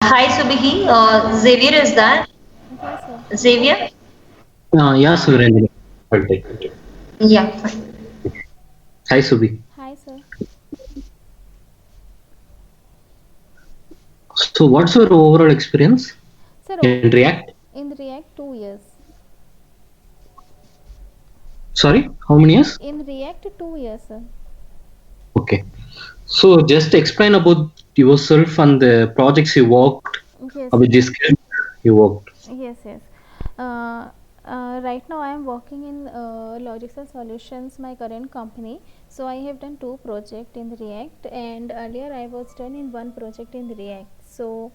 Hi Subhi, Xavier is that? Yes, sir. Xavier? Yeah, Surendra. I'll take it. Yeah, fine. Hi, Subi. Hi, sir. So, what's your overall experience Sir, in React? in React 2 years. Sorry, how many years? In React 2 years, sir. Okay. So, just explain about yourself and the projects you worked Yes, with this skill you worked. yes. Uh, right now, I am working in Logical Solutions, my current company. So I have done two projects in React, and earlier I was done in one project in React. So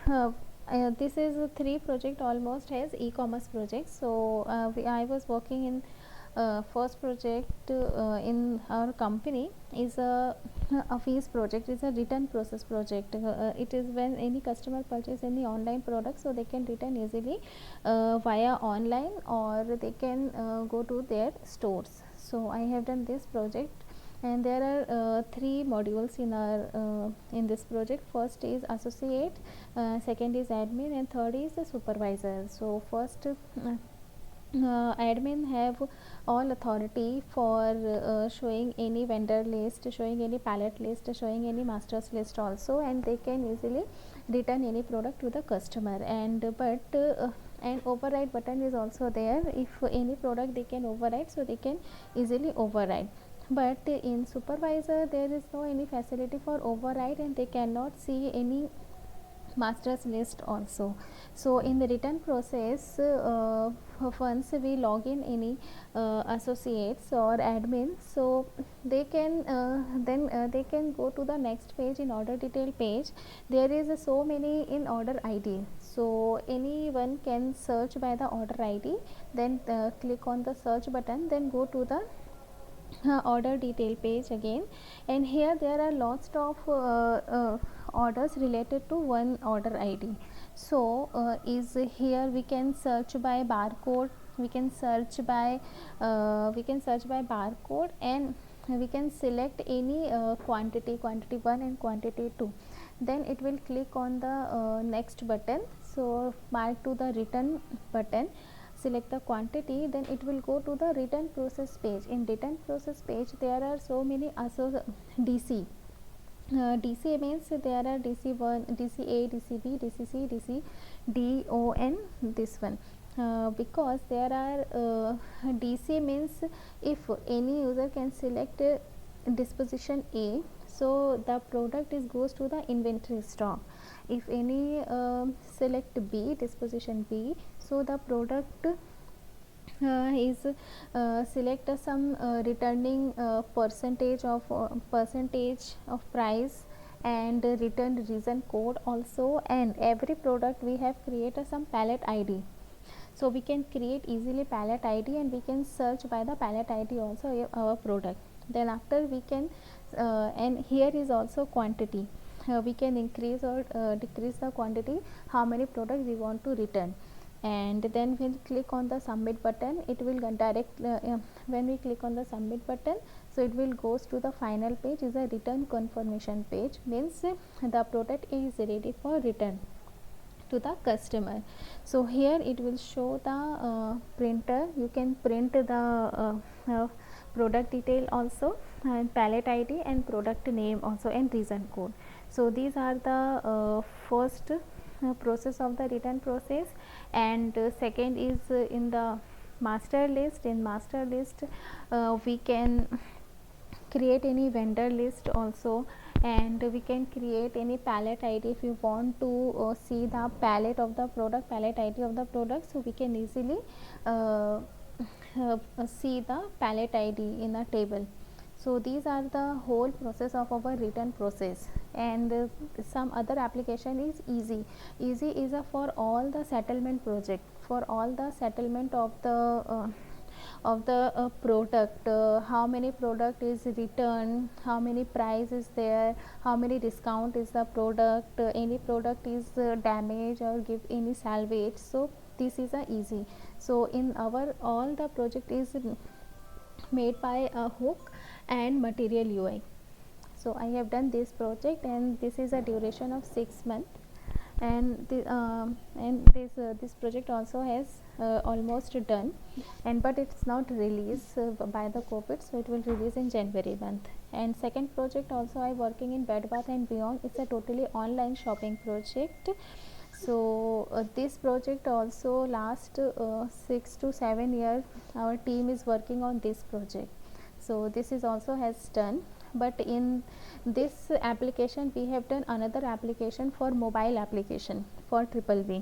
uh, this is a three project almost as e-commerce project. So I was working in first project in our company is a fees project, is a return process project. It is when any customer purchase any online product, so they can return easily via online, or they can go to their stores. So I have done this project, and there are three modules in our in this project. First is associate, second is admin, and third is the supervisor. So first admin have all authority for showing any vendor list, showing any pallet list, showing any masters list also, and they can easily return any product to the customer. And override button is also there. If any product they can override, so they can easily override. But in supervisor there is no any facility for override, and they cannot see any masters list also. So in the return process, once we log in any associates or admin, so they can then they can go to the next page, in order detail page. There is so many in order id, so anyone can search by the order id. Then click on the search button, then go to the order detail page again, and here there are lots of orders related to one order id. So is here we can search by barcode, we can search by barcode, and we can select any quantity 1 and quantity 2. Then it will click on the next button, so mark to the return button, select the quantity. Then it will go to the return process page. In return process page there are so many dc. DC means there are DC1, DCA, DCB, DCC, DC, DON, this one. Because there are DC means if any user can select disposition A, so the product is goes to the inventory stock. If any select B, disposition B, so the product is select some returning percentage of price, and return reason code also. And every product we have created some pallet id, so we can create easily pallet id, and we can search by the pallet id also our product. Then after we can and here is also quantity. We can increase or decrease the quantity, how many products we want to return. And then we'll click on the submit button. It will when we click on the submit button, so it will goes to the final page, is a return confirmation page, means the product is ready for return to the customer. So here it will show the printer, you can print the uh, product detail also, and pallet id and product name also, and reason code. So these are the first process of the return process. And second is in the master list. In master list we can create any vendor list also, and we can create any pallet id. If you want to see the pallet id of the product, so we can easily uh, see the pallet id in a table. So these are the whole process of our return process. And some other application is easy is a for all the settlement project, for all the settlement of the product, how many product is returned, how many price is there, how many discount is the product, any product is damaged or give any salvage. So this is a easy. So in our all the project is made by a hook and material ui. So I have done this project, and this is a duration of 6 months. and this project also has almost done, and but it's not released by the COVID, so it will release in January month. And second project also I working in Bed Bath and Beyond. It's a totally online shopping project. So this project also last 6 to 7 years our team is working on this project. So this is also has done, but in this application we have done another application for mobile application for triple B,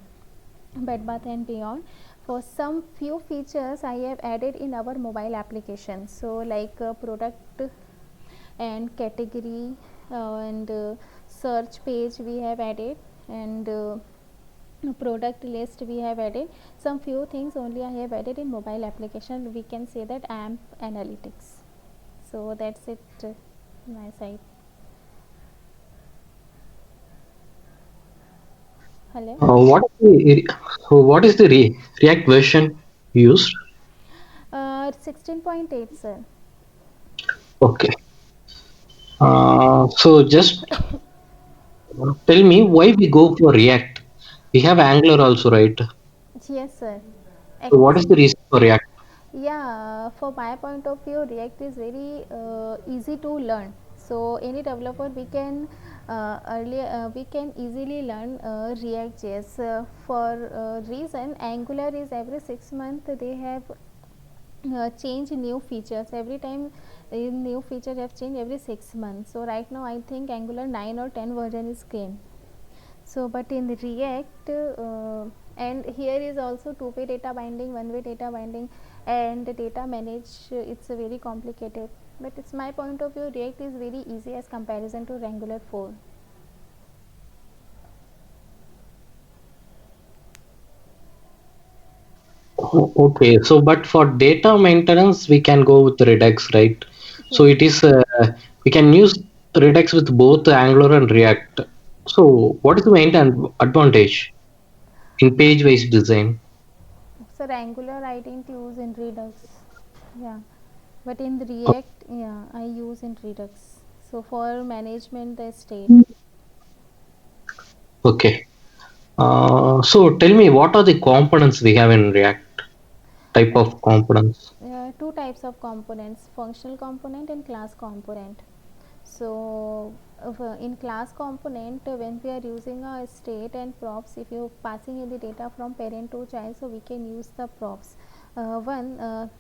Bed Bath and Beyond. For some few features I have added in our mobile application, so like product and category and search page we have added, and product list we have added. Some few things only I have added in mobile application, we can say that AMP analytics. So that's it my side. Hello. What is what is the React version used? 16.8, sir. Okay. So just tell me why we go for React. We have Angular also, right? Yes, sir. So what is the Actually, reason for React? yeah, for my point of view, React is very easy to learn. So any developer we can earlier we can easily learn React JS. For reason, Angular is every 6 months they have change new features every time. New features have changed every 6 months. So right now I think Angular 9 or 10 version is came. So but in React and here is also two-way data binding, one-way data binding, and the data manage, it's a very complicated, but it's my point of view React is very easy as comparison to Angular 4. Okay, so but for data maintenance, we can go with Redux, right? So Yes. it is we can use Redux with both Angular and React. So what is the main advantage in page-wise design? Sir, Angular I didn't use in Redux. Yeah, but in the React, yeah, I use in Redux. So for management the state. Okay. So tell me, what are the components we have in React? Type Uh, of components. two types of components, functional component and class component. So in class component, when we are using a state and props, if you passing in the data from parent to child, so we can use the props. One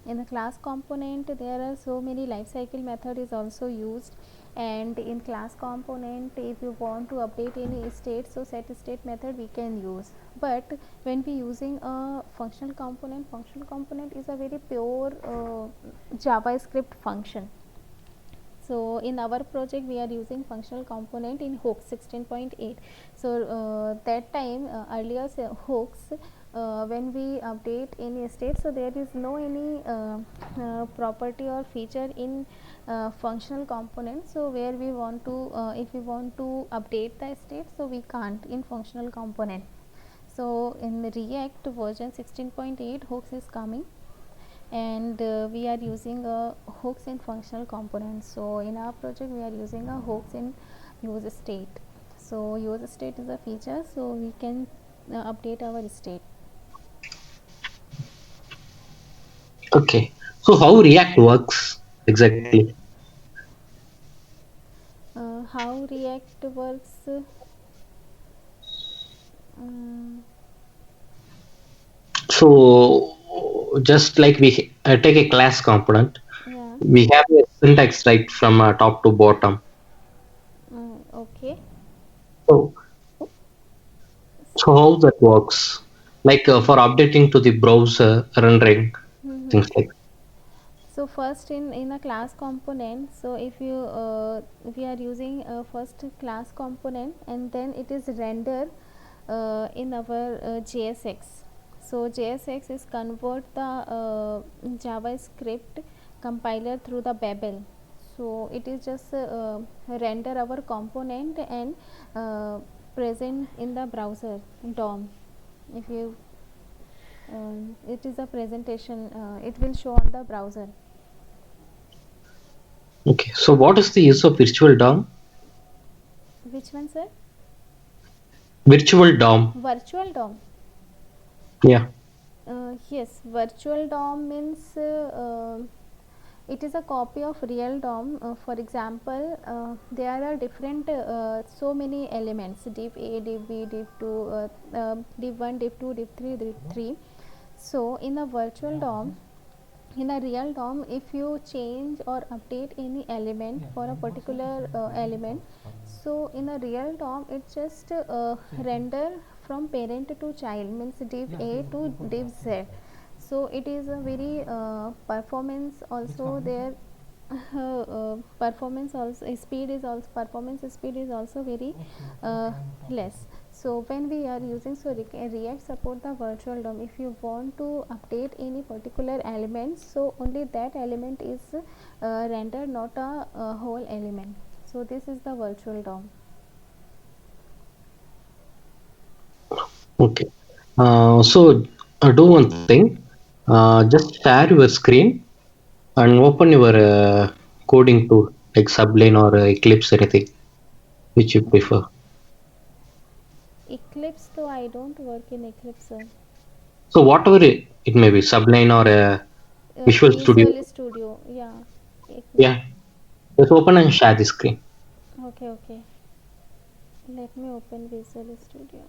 in the class component there are so many lifecycle method is also used, and in class component if you want to update any state, so set state method we can use. But when we using a functional component is a very pure JavaScript function. So in our project we are using functional component in hooks 16.8. So that time earlier hooks, when we update any state, so there is no any property or feature in functional component. So where we want to if we want to update the state, so we can't in functional component. So in the React version 16.8 hooks is coming, and we are using hooks in functional components. So in our project we are using a hooks in use state. So use state is a feature, so we can update our state. Okay. So how React works exactly? How React works, um, So just like we take a class component, yeah. we have a syntax right from top to bottom. Okay. So so how that works? Like for updating to the browser rendering Mm-hmm. things like. So first in a class component, so if you we are using a first class component, and then it is render in our JSX. So JSX is convert the JavaScript compiler through the Babel. So it is just render our component and present in the browser DOM. If you it is a presentation, it will show on the browser. Okay. So what is the use of virtual DOM? Which one, sir? Virtual DOM. Virtual DOM. Yeah. Yes, virtual DOM means it is a copy of real DOM. For example, there are different so many elements: div A, div B, div 2, div 1, div 2, div 3, div 3. So in a virtual DOM, in a real DOM, if you change or update any element for a particular element, so in a real DOM it just render from parent to child, means div A to div Z. So it is a very performance also there. Performance also speed is also performance speed is also very less. So when we are using, so React support the virtual DOM. If you want to update any particular element, so only that element is rendered, not a whole element. So this is the virtual DOM. Okay. Do one thing. Just share your screen and open your coding tool like Sublime or Eclipse, anything which you prefer. Eclipse, though I don't work in Eclipse, sir. So whatever it may be, Sublime or Visual Studio. Visual Studio, yeah. Eclipse. Yeah. Just open and share the screen. Okay, okay. Let me open Visual Studio.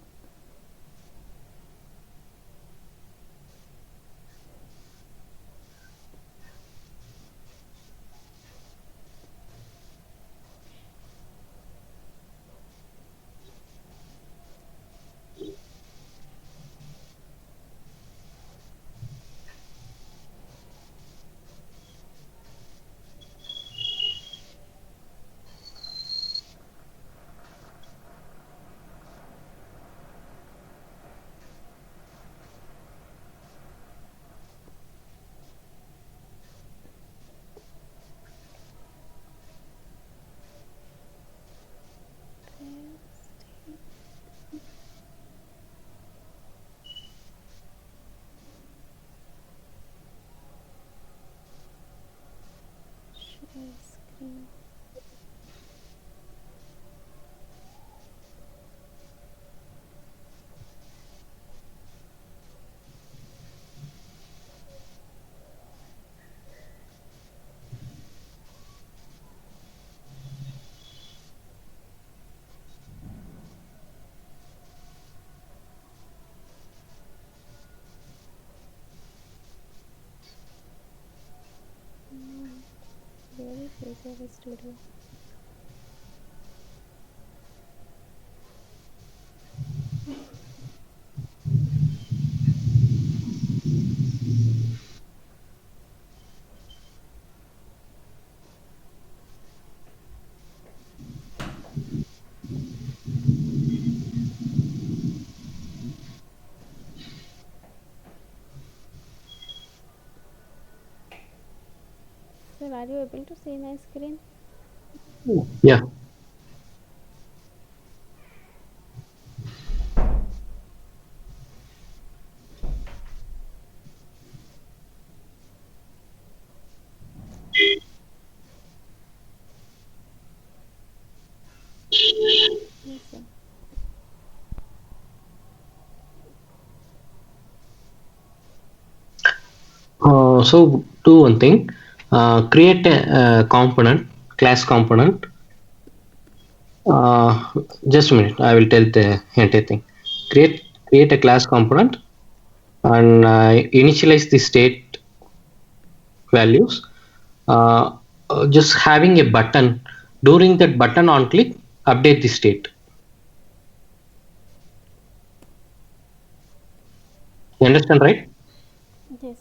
Share screen. Where is Visual Studio? Sir, are you able to see my screen? Yeah. Yes, sir. Do one thing. Create a component, class component. Uh, just a minute. I will tell the entire thing. Create a class component and initialize the state values. Uh, just having a button. During that button on click, update the state. You understand, right? Yes.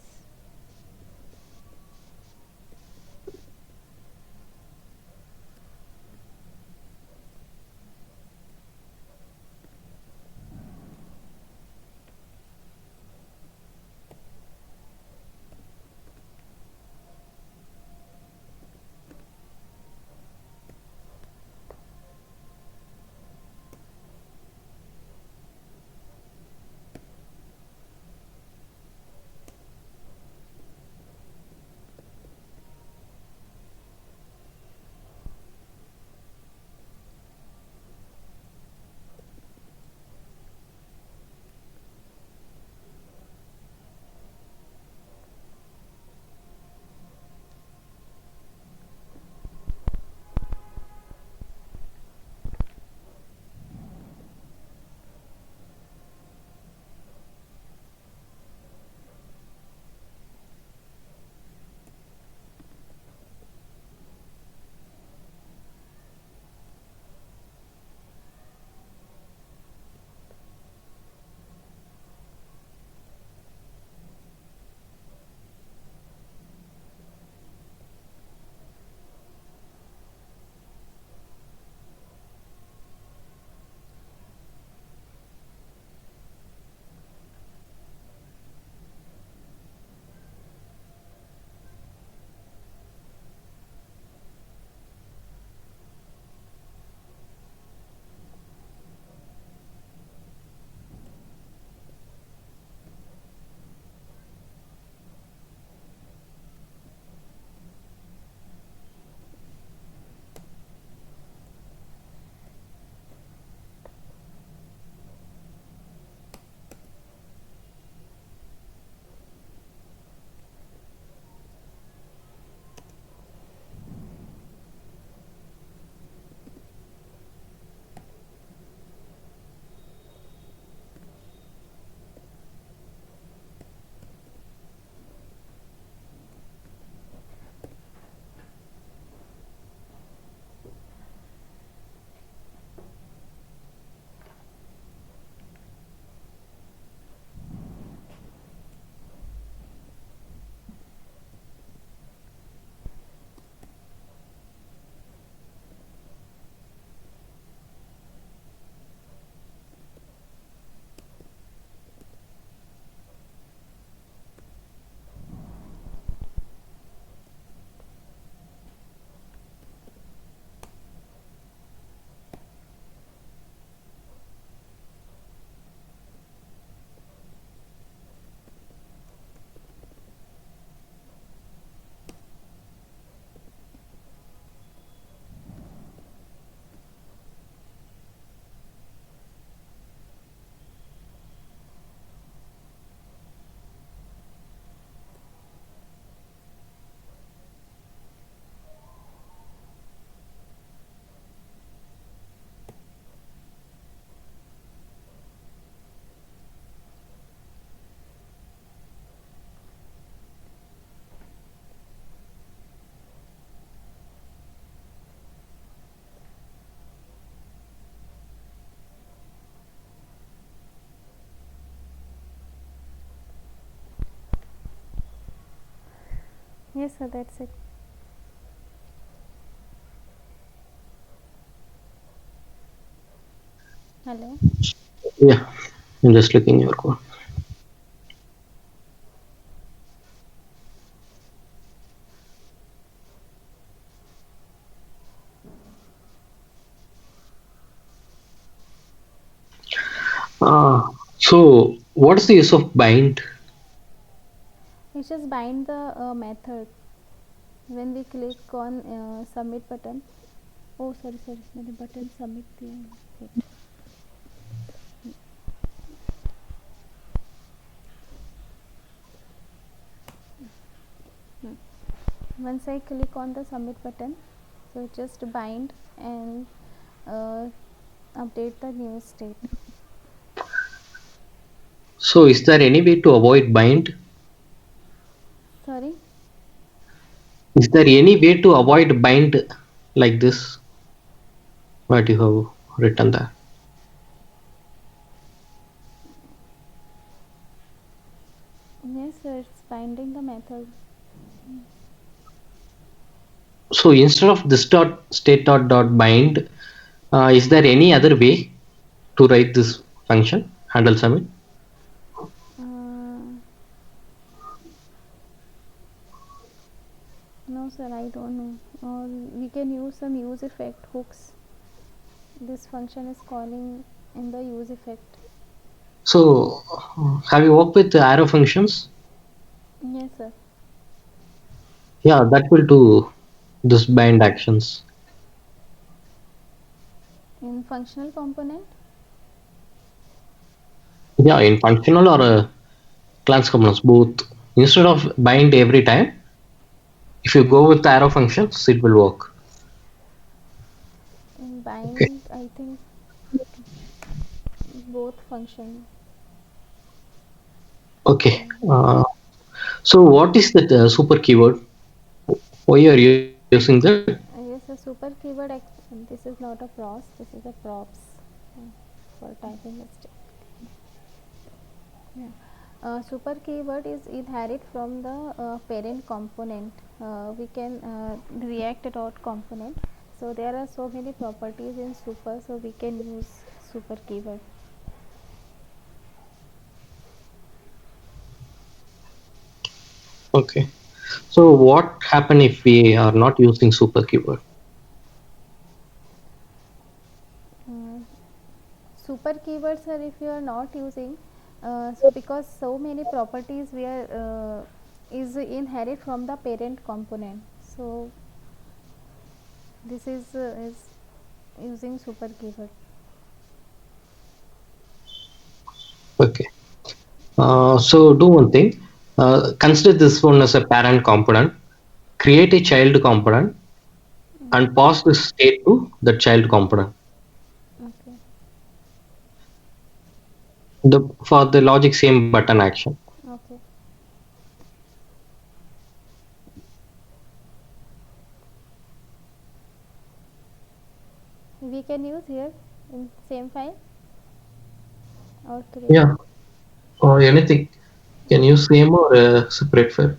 Yes, sir, that's it. Hello. Yeah, I'm just looking your code. So what's the use of bind? We just bind the method when we click on submit button. Oh, sorry, मैंने button submit दिया है. Wait. Once I click on the submit button, so just bind and uh, update the new state. So is there any way to avoid bind? Sorry. Is there any way to avoid bind like this? What you have written there? Yes, sir, it's binding the method. So instead of this dot state dot bind, is there any other way to write this function handle submit? Uh, no, sir, I don't know. Or we can use some use effect hooks. This function is calling in the use effect. So have you worked with the arrow functions? Yes, sir. Yeah, that will do this bind actions. In functional component. Yeah, in functional or class components both. Instead of bind every time, if you go with the arrow functions, it will work. In Okay. bind, I think both function. Okay. So what is that super keyword? Why you are using that? Yes, a super keyword. This is not a pros. This is a props uh, for typing mistake. Yeah. Super keyword is inherit from the parent component. We can react dot component. So there are so many properties in super. So we can use super keyword. Okay. So what happen if we are not using super keyword? Uh, Super keywords are if you are not using. So because so many properties we are is inherit from the parent component. So this is using super keyword. Okay. So do one thing. Consider this one as a parent component. Create a child component and Okay. pass this state to the child component. Okay. The for the logic same button action. Okay. We can use here in same file or create. Yeah. Or anything. Can Okay. use same or separate file.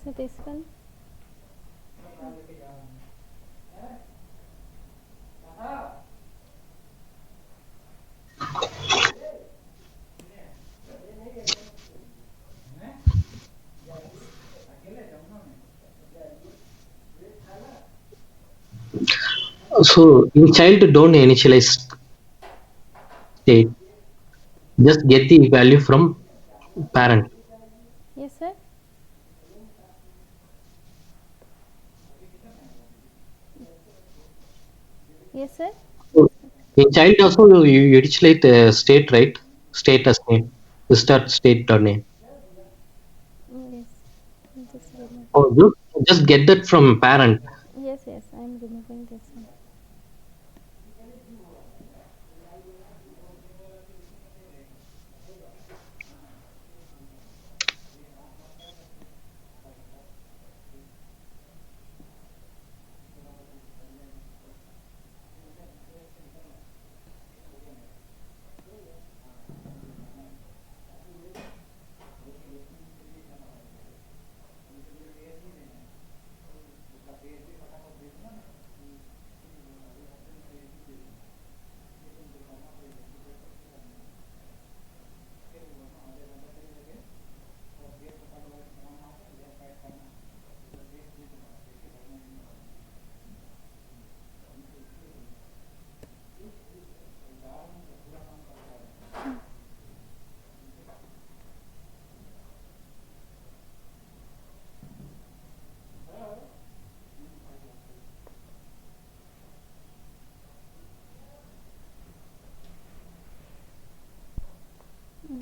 So this one. So in child, don't initialize state. Just get the value from parent. Yes, sir. Yes, sir. So in child also you initialize the state, right? Status name. You start state or name. Yes. Just remove. Or just get that from parent. Yes, yes. I am removing this one.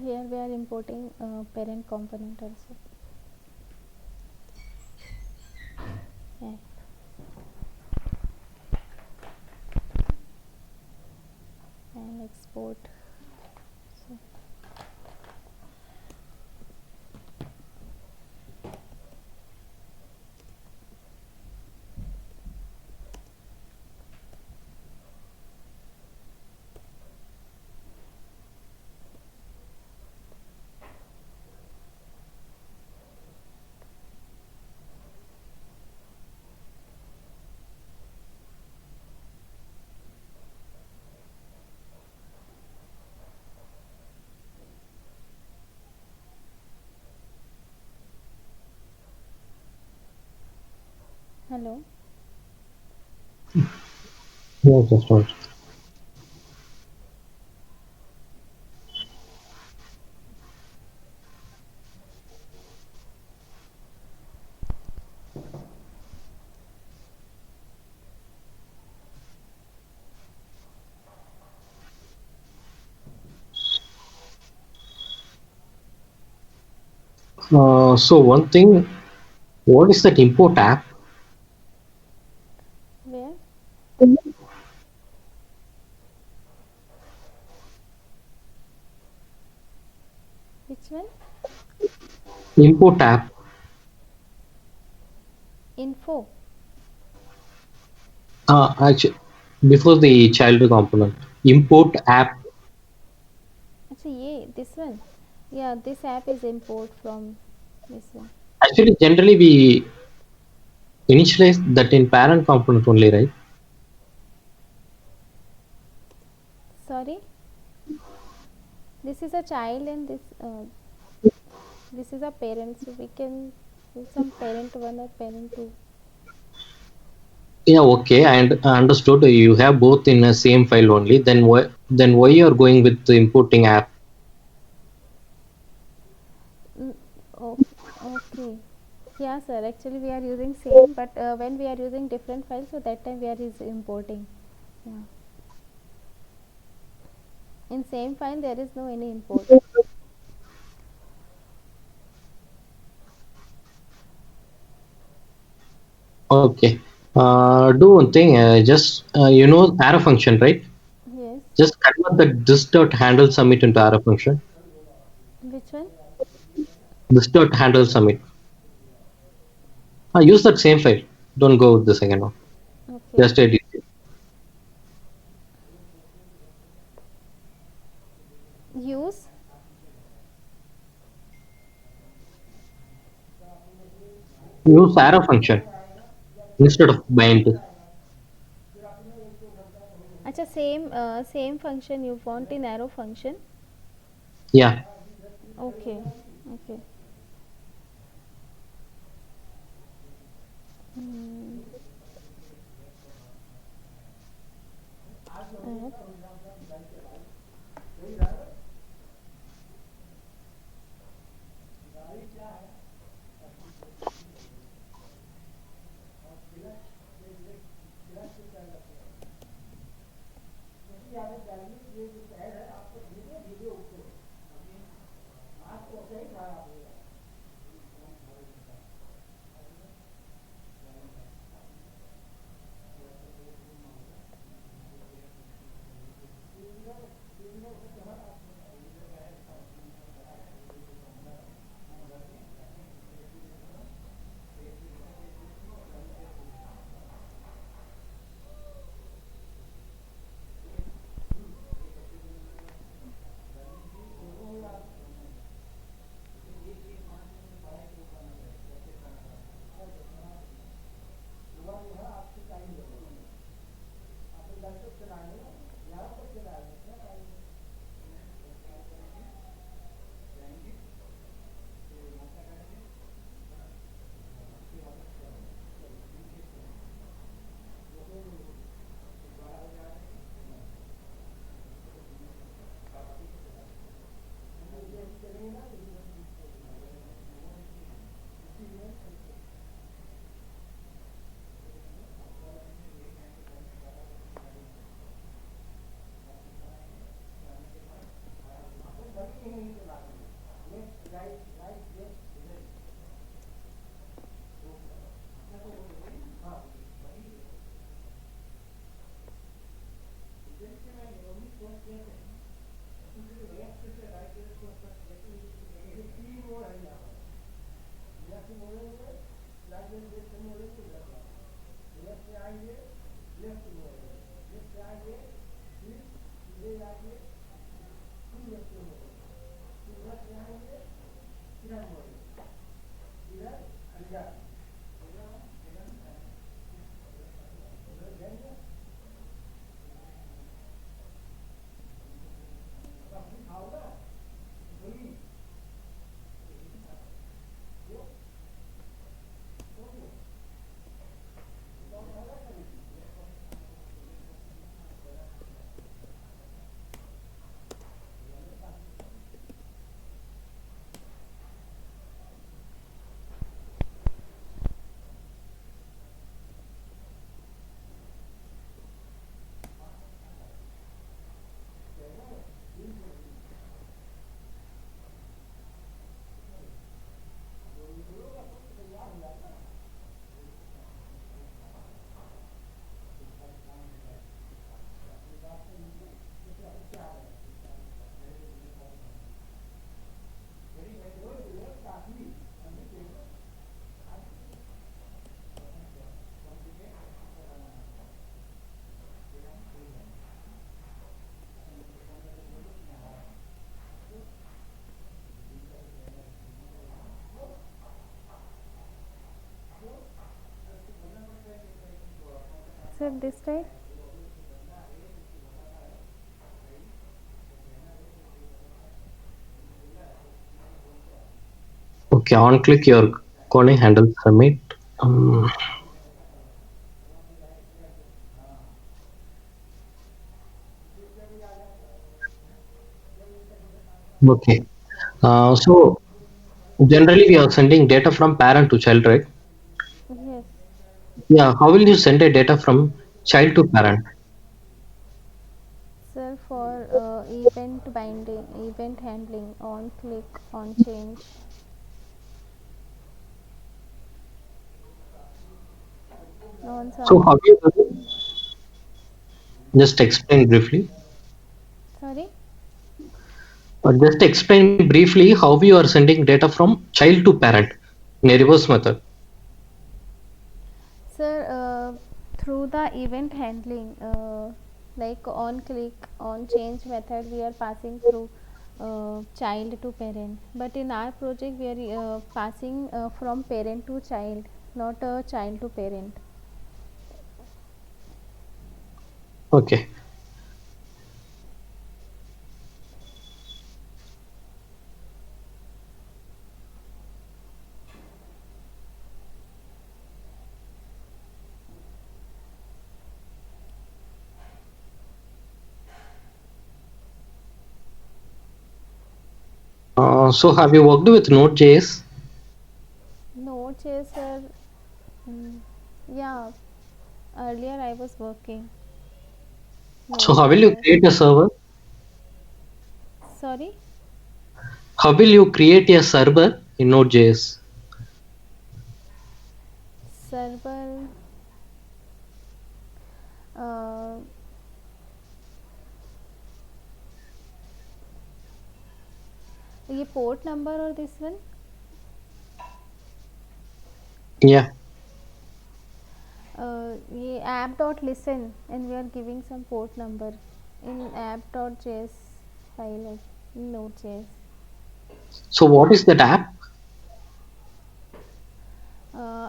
Here we are importing parent component also. Yeah. And export. So, hello. Yes, that's right. So one thing, what is that import app? Where? Which one? Import app. Info. Actually, before the child component, import app. Actually, yeah, this one. Yeah, this app is import from this one. Actually, generally we initialize that in parent component only, right? Sorry. This is a child and this is a parent. So we can do some parent one or parent two. Yeah, okay, I understood. You have both in the same file only. Then why you are going with the importing app? Mm, oh, okay. Yeah, sir. Actually, we are using same, but when we are using different files, so that time we are importing. Yeah. In same file, there is no any import. Okay. Do one thing. Just arrow function, right? Yes. Just convert the this dot handle submit into arrow function. Which one? This dot handle submit. Use that same file. Don't go with the second one. Okay. Just edit it. Use. use arrow function instead of bind. अच्छा, same function you want in arrow function. Yeah. Okay. Okay. Hmm. Add. Sir, this type. Okay, on click your coding handle submit. Um, okay. So generally we are sending data from parent to child, right? Yes. Yeah. How will you send a data from child to parent? Sir, for event binding, event handling, on click, on change. On So submit. how you do it? Just explain briefly. Sorry. Just explain briefly how you are sending data from child to parent in a reverse method. Sir, through the event handling, like on click, on change method, we are passing through child to parent. But in our project, we are passing from parent to child. not a child to parent. Okay. So have you worked with Node.js? Node.js, sir. mm, yeah, earlier I was working So how will you Node.js. create a server? Sorry, How will you create a server in Node.js? server. Uh, ये port number or this one? Yeah. ये app dot listen and we are giving some port number in app dot js file in Node.js. So what is that app?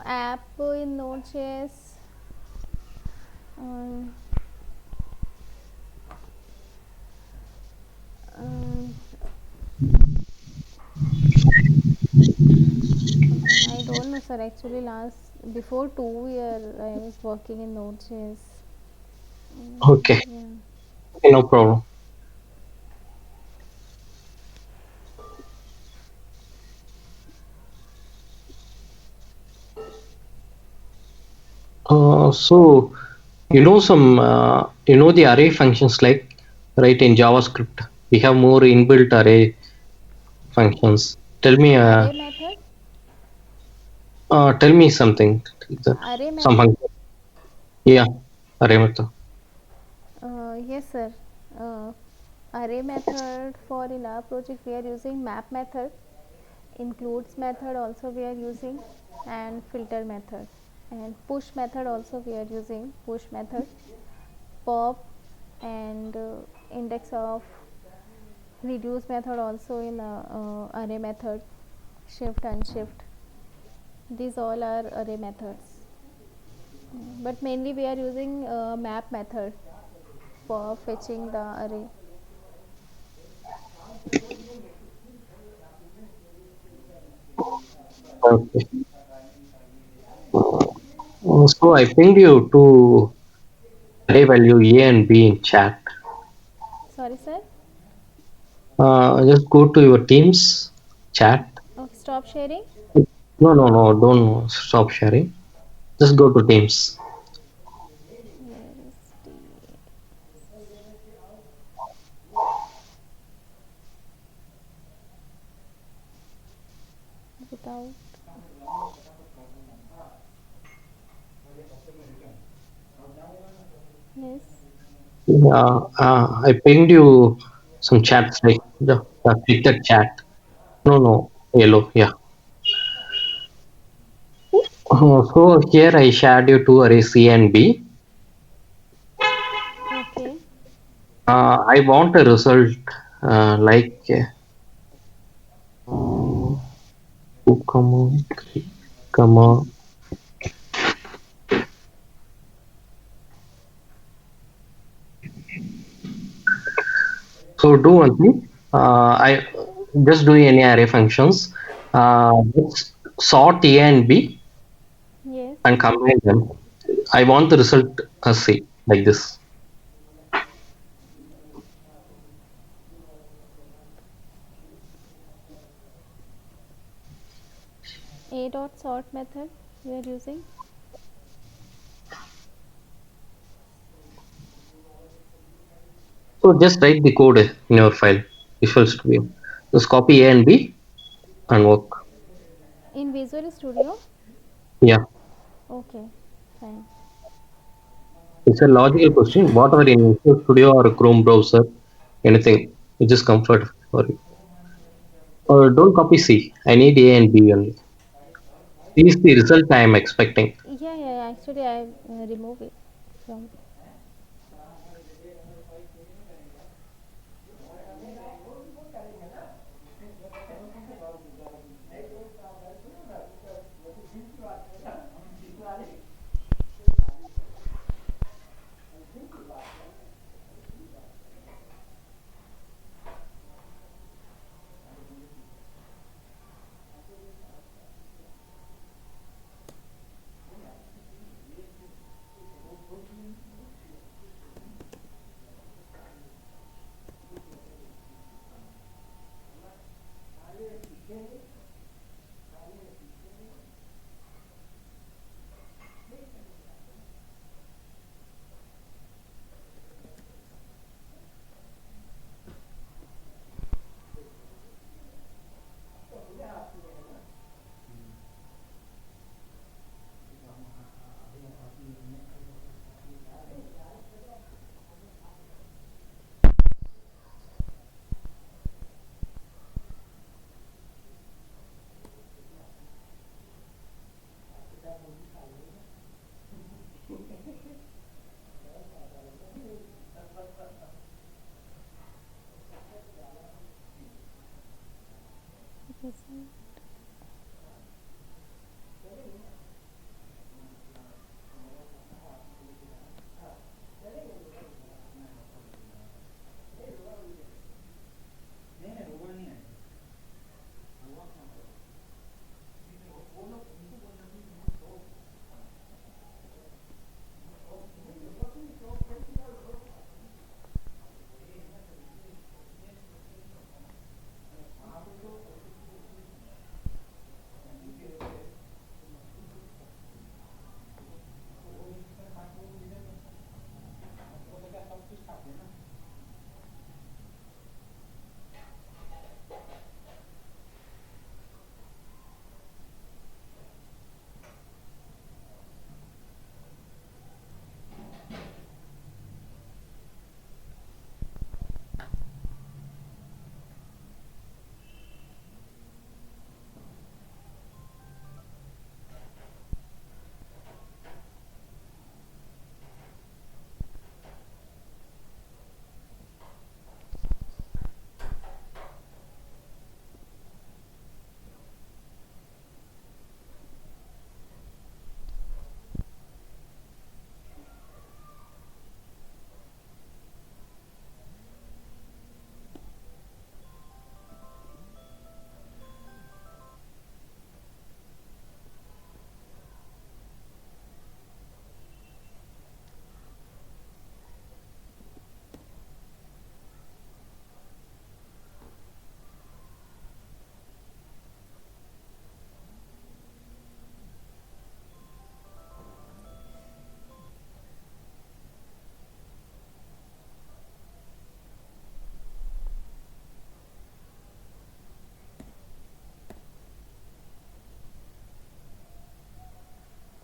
App in Node.js. Um, um, I don't know, sir. Actually, last before 2 year, I was working in Node.js. Okay. Yeah. Okay, no problem. So you know the array functions like right in JavaScript. We have more inbuilt array functions. Array method. Tell me something like that. Array Some method. function. Yeah, array method. Yes, sir. Uh, Array method for in our project we are using map method, includes method also we are using, and filter method, and push method also we are using push method, pop, and index of reduce method also in array method, shift unshift. These all are array methods, but mainly we are using map method for fetching the array. Okay. So I pinged you to array value A and B in chat. Sorry, sir. Just go to your Teams chat. Okay, stop sharing. No, no, no, don't stop sharing. Just go to Teams. Where is the without? Yes. I pinged you some chats like the Twitter chat. No, no, yellow. Yeah. So here I shared you two arrays C and B. Okay. I want a result like 2, comma 3, comma. So do one thing. I just do any array functions. Just sort A and B Yes. and combine them. I want the result as C like this. A dot sort method we are using. So just write the code in your file, Visual Studio. Just copy A and B and work. In Visual Studio. Yeah, Okay, fine. it's a logical question. Whatever in Visual Studio or Chrome browser, anything, it is comfort for you. Or don't copy C. I need A and B only. C is the result I am expecting. Yeah, yeah. Actually, I remove it from. result.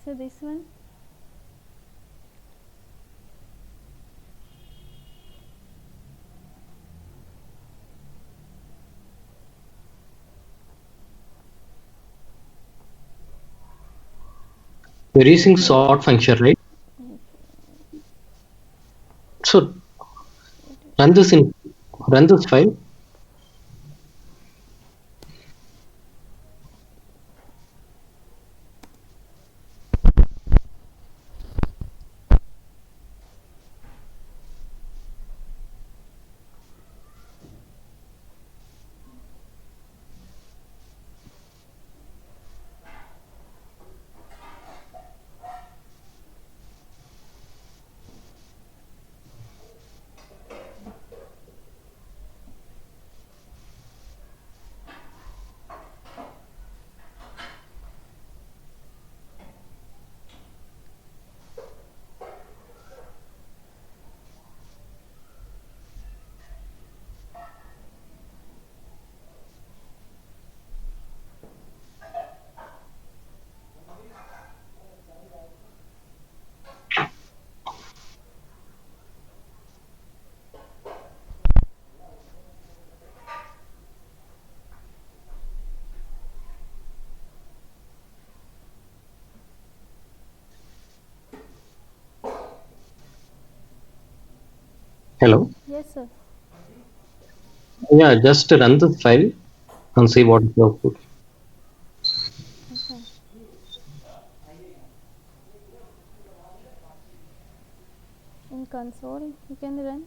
So this one, We're using sort function, right? So run this in run this file. Hello. yes sir. Yeah, just run the file and see what is the output. Okay. In console you can run.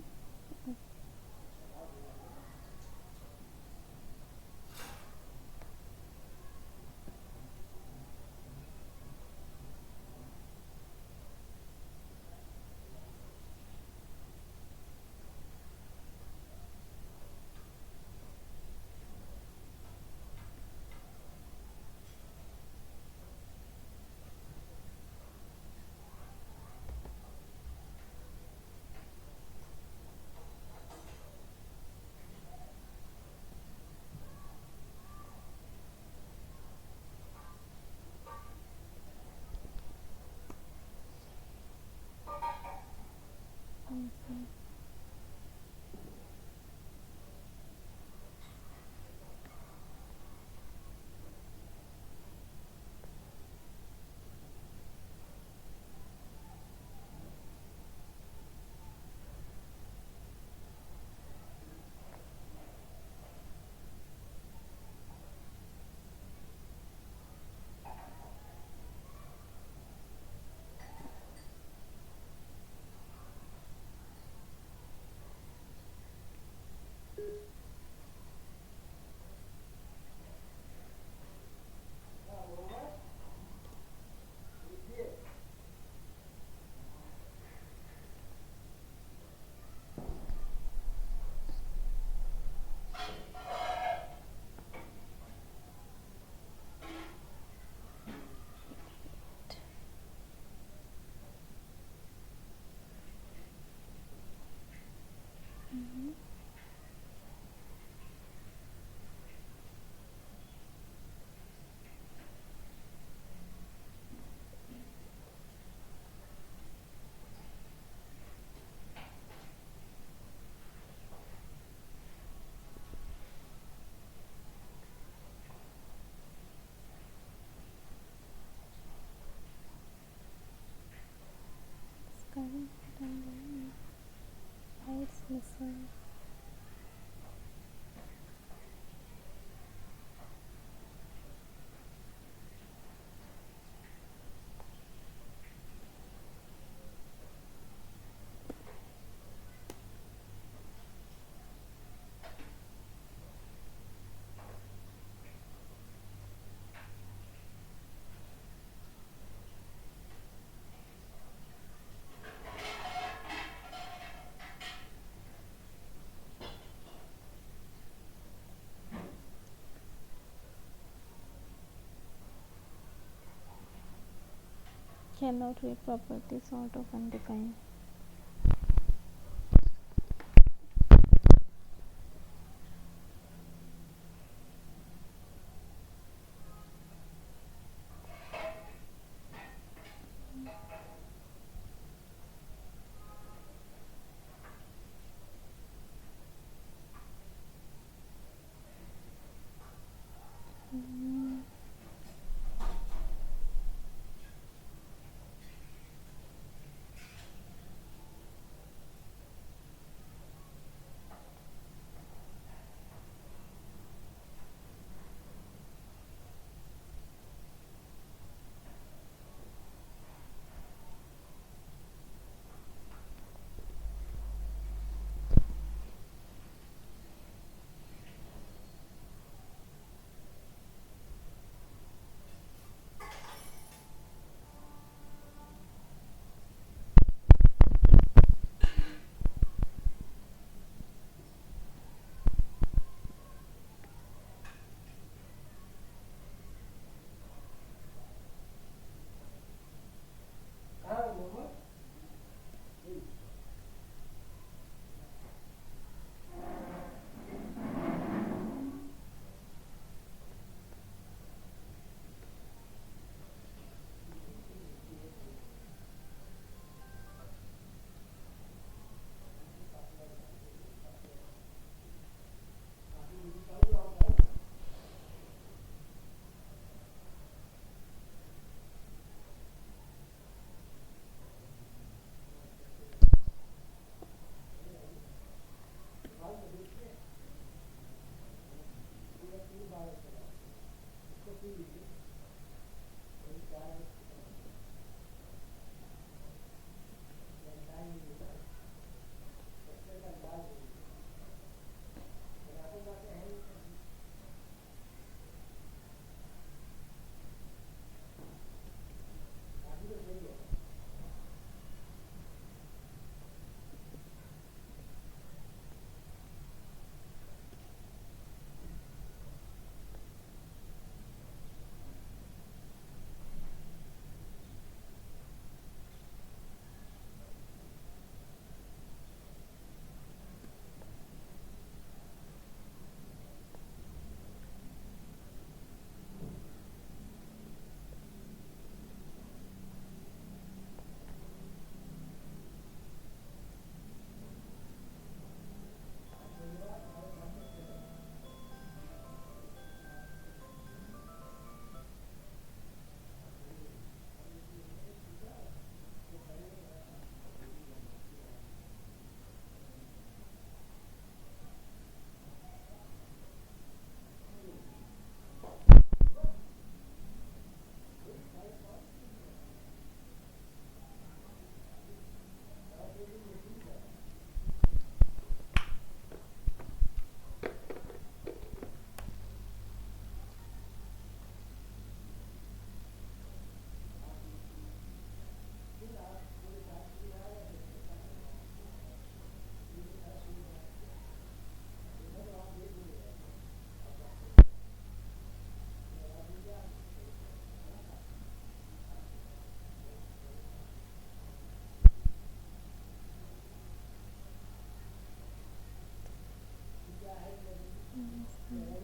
cannot read properly, sort of undefined.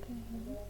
Okay.